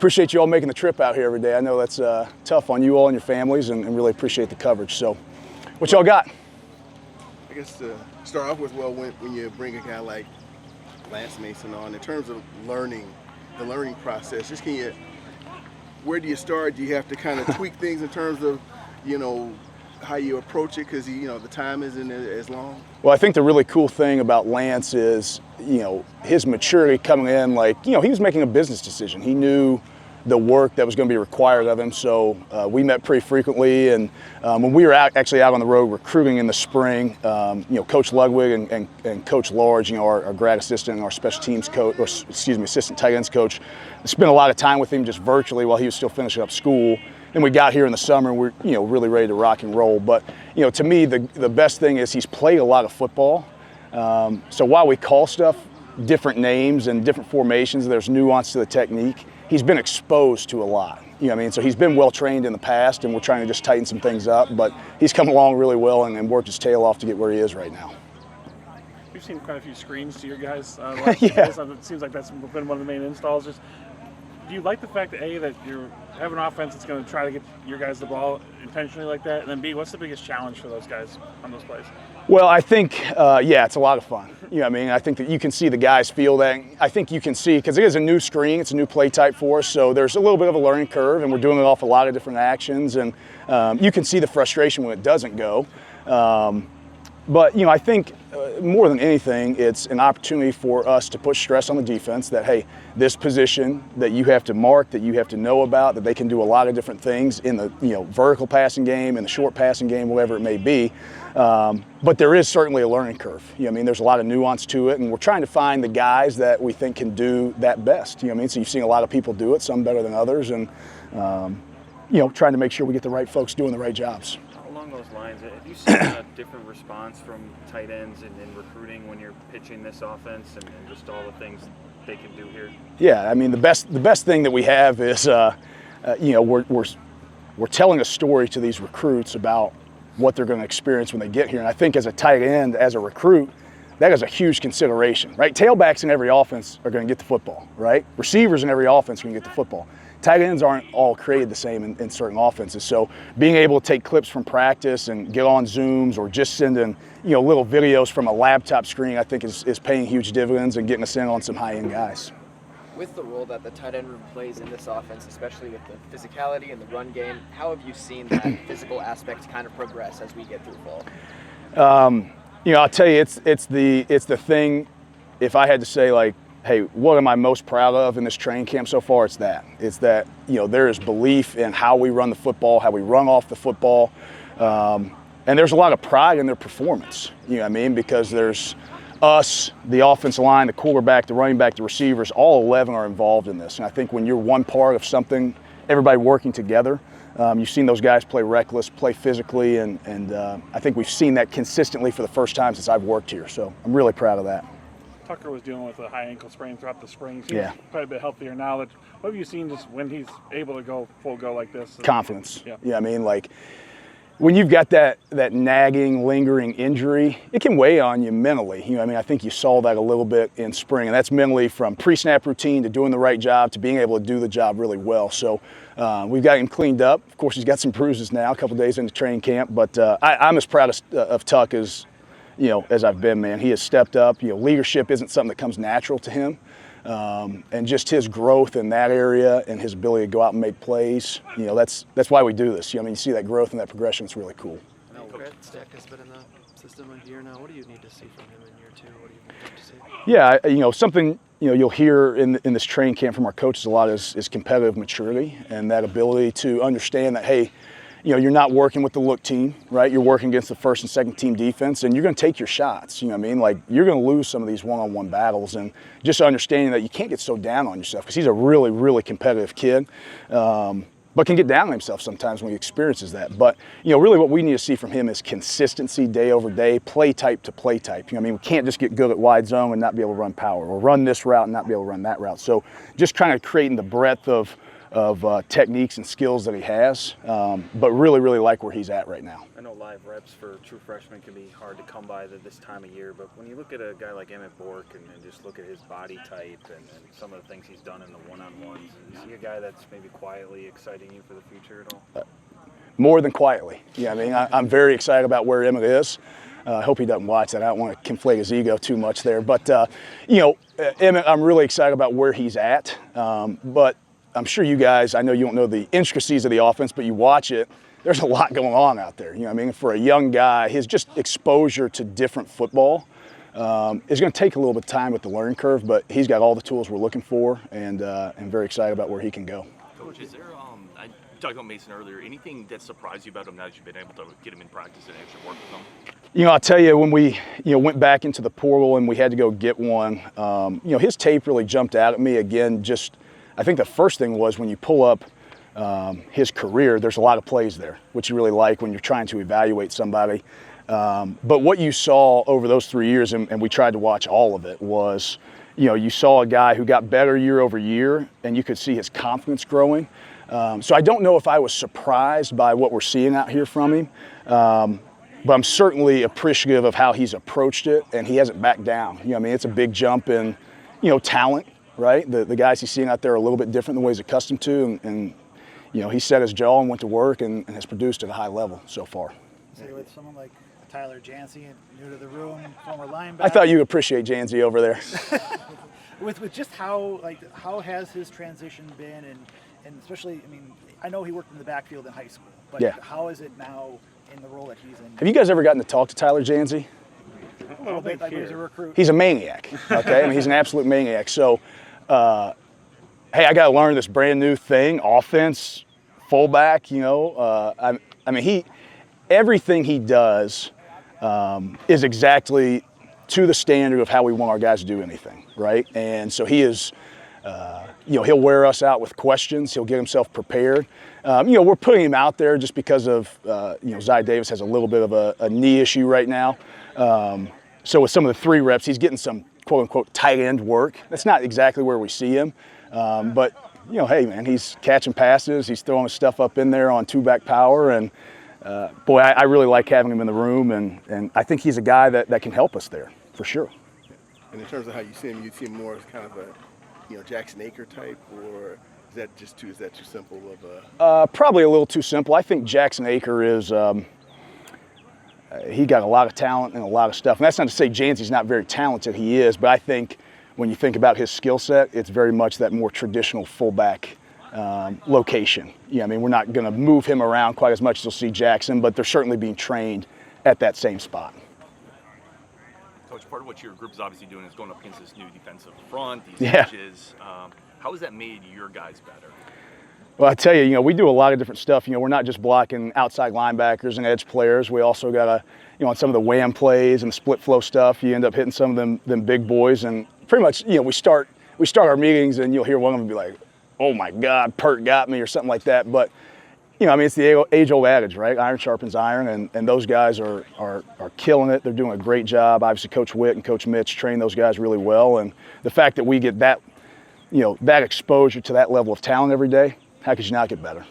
appreciate you all making the trip out here every day. I know that's tough on you all and your families, and really appreciate the coverage. So, what y'all got? I guess to start off with, well, when you bring a guy like Lance Mason on, in terms of learning, the learning process, just where do you start? Do you have to kind of tweak things in terms of, how you approach it, because the time isn't as long? Well, I think the really cool thing about Lance is, his maturity coming in, he was making a business decision. He knew the work that was going to be required of him. So we met pretty frequently, and when we were actually out on the road recruiting in the spring, Coach Ludwig and Coach Large, our grad assistant and our special teams coach, assistant tight ends coach, spent a lot of time with him just virtually while he was still finishing up school. Then we got here in the summer and we're really ready to rock and roll. But to me, the best thing is he's played a lot of football. So while we call stuff different names and different formations, there's nuance to the technique. He's been exposed to a lot. So he's been well trained in the past, and we're trying to just tighten some things up. But he's come along really well and worked his tail off to get where he is right now. We've seen quite a few screens to your guys. Yeah. It seems like that's been one of the main installs. Just, do you like the fact that that you have an offense that's going to try to get your guys the ball intentionally like that, and then B, what's the biggest challenge for those guys on those plays? Well, I think, it's a lot of fun. I think that you can see the guys feel that. I think you can see, because it is a new screen, it's a new play type for us, so there's a little bit of a learning curve, and we're doing it off a lot of different actions, and you can see the frustration when it doesn't go. But, I think more than anything, it's an opportunity for us to put stress on the defense that, hey, this position that you have to mark, that you have to know about, that they can do a lot of different things in the, vertical passing game, in the short passing game, whatever it may be. But there is certainly a learning curve. There's a lot of nuance to it, and we're trying to find the guys that we think can do that best. So you've seen a lot of people do it, some better than others, and, trying to make sure we get the right folks doing the right jobs. Along those lines, have you seen a different response from tight ends in recruiting when you're pitching this offense and just all the things they can do here? Yeah, the best thing that we have is, we're telling a story to these recruits about what they're going to experience when they get here. And I think as a tight end, as a recruit, that is a huge consideration, right? Tailbacks in every offense are going to get the football, right? Receivers in every offense are going to get the football. Tight ends aren't all created the same in certain offenses. So being able to take clips from practice and get on Zooms or just send in, little videos from a laptop screen, I think is paying huge dividends and getting us in on some high-end guys. With the role that the tight end room plays in this offense, especially with the physicality and the run game, how have you seen that physical aspect kind of progress as we get through fall? I'll tell you, it's the thing. If I had to say, hey, what am I most proud of in this training camp so far? It's that there is belief in how we run the football, how we run off the football, and there's a lot of pride in their performance. Because there's us, the offensive line, the quarterback, the running back, the receivers, all 11 are involved in this. And I think when you're one part of something, everybody working together, you've seen those guys play reckless, play physically, and I think we've seen that consistently for the first time since I've worked here. So I'm really proud of that. Tucker was dealing with a high ankle sprain throughout the spring. He seems quite a bit healthier now. What have you seen just when he's able to go full go like this? Confidence. Yeah. When you've got that nagging, lingering injury, it can weigh on you mentally. I think you saw that a little bit in spring, and that's mentally from pre-snap routine to doing the right job to being able to do the job really well. So we've got him cleaned up. Of course, he's got some bruises now, a couple days into training camp, but I'm as proud of Tuck as I've been, man. He has stepped up. Leadership isn't something that comes natural to him. And just his growth in that area and his ability to go out and make plays, that's why we do this. You see that growth and that progression. It's really cool. Brad Stack has been in the system a year now. What do you need to see from him in year two? What do you want to see? Yeah, something you'll hear in this training camp from our coaches a lot is competitive maturity and that ability to understand that, hey, you're not working with the look team, right? You're working against the first and second team defense, and you're going to take your shots. You're going to lose some of these one-on-one battles, and just understanding that you can't get so down on yourself, because he's a really, really competitive kid, but can get down on himself sometimes when he experiences that. But really, what we need to see from him is consistency, day over day, play type to play type. We can't just get good at wide zone and not be able to run power, or run this route and not be able to run that route. So just kind of creating the breadth of techniques and skills that he has, but really like where he's at right now. I know live reps for true freshmen can be hard to come by this time of year, but when you look at a guy like Emmett Bork and just look at his body type and some of the things he's done in the one-on-ones, is he a guy that's maybe quietly exciting you for the future at all? More than quietly. Yeah, I mean, I'm very excited about where Emmett is. I hope he doesn't watch that. I don't want to conflate his ego too much there. But, Emmett, I'm really excited about where he's at. But I'm sure you guys, I know you don't know the intricacies of the offense, but you watch it, there's a lot going on out there. I mean, for a young guy, his just exposure to different football is going to take a little bit of time with the learning curve, but he's got all the tools we're looking for, and I'm very excited about where he can go. Coach, is there, I talked about Mason earlier, anything that surprised you about him now that you've been able to get him in practice and actually work with him? I'll tell you, when we went back into the portal and we had to go get one, his tape really jumped out at me again. I think the first thing was when you pull up his career, there's a lot of plays there, which you really like when you're trying to evaluate somebody. But what you saw over those 3 years, and we tried to watch all of it, was, you saw a guy who got better year over year, and you could see his confidence growing. So I don't know if I was surprised by what we're seeing out here from him, but I'm certainly appreciative of how he's approached it, and he hasn't backed down. It's a big jump in, talent, right? The guys he's seeing out there are a little bit different than what he's accustomed to, and he set his jaw and went to work and has produced at a high level so far. Say with someone like Tyler Jancy, new to the room, former linebacker. I thought you appreciate Janzy over there. with just how has his transition been, and especially, I mean, I know he worked in the backfield in high school, but yeah. How is it now in the role that he's in? Have you guys ever gotten to talk to Tyler Janzy? A little bit, like he's a recruit. He's a maniac, okay? I mean, he's an absolute maniac. So, hey, I got to learn this brand new thing, offense, fullback, everything he does is exactly to the standard of how we want our guys to do anything, right? And so he is, he'll wear us out with questions. He'll get himself prepared. We're putting him out there just because of, Zy Davis has a little bit of a knee issue right now. So with some of the 3 reps, he's getting some quote unquote tight end work. That's not exactly where we see him. But, hey man, he's catching passes. He's throwing his stuff up in there on 2-back power. And boy, I really like having him in the room. And I think he's a guy that can help us there for sure. And in terms of how you see him more as kind of a, Jackson Aker type, or is that too simple of a? Probably a little too simple. I think Jackson Aker is, he got a lot of talent and a lot of stuff. And that's not to say Jancy's not very talented. He is, but I think when you think about his skill set, it's very much that more traditional fullback location. We're not going to move him around quite as much as you'll see Jackson, but they're certainly being trained at that same spot. Coach, part of what your group is obviously doing is going up against this new defensive front, these Yeah. edges. How has that made your guys better? Well, I tell you, we do a lot of different stuff. We're not just blocking outside linebackers and edge players. We also got on some of the wham plays and the split flow stuff, you end up hitting some of them big boys. And pretty much, we start our meetings and you'll hear one of them be like, "Oh my God, Pert got me," or something like that. But it's the age-old adage, right? Iron sharpens iron, and those guys are killing it. They're doing a great job. Obviously, Coach Witt and Coach Mitch train those guys really well. And the fact that we get that, that exposure to that level of talent every day, how could you not get better?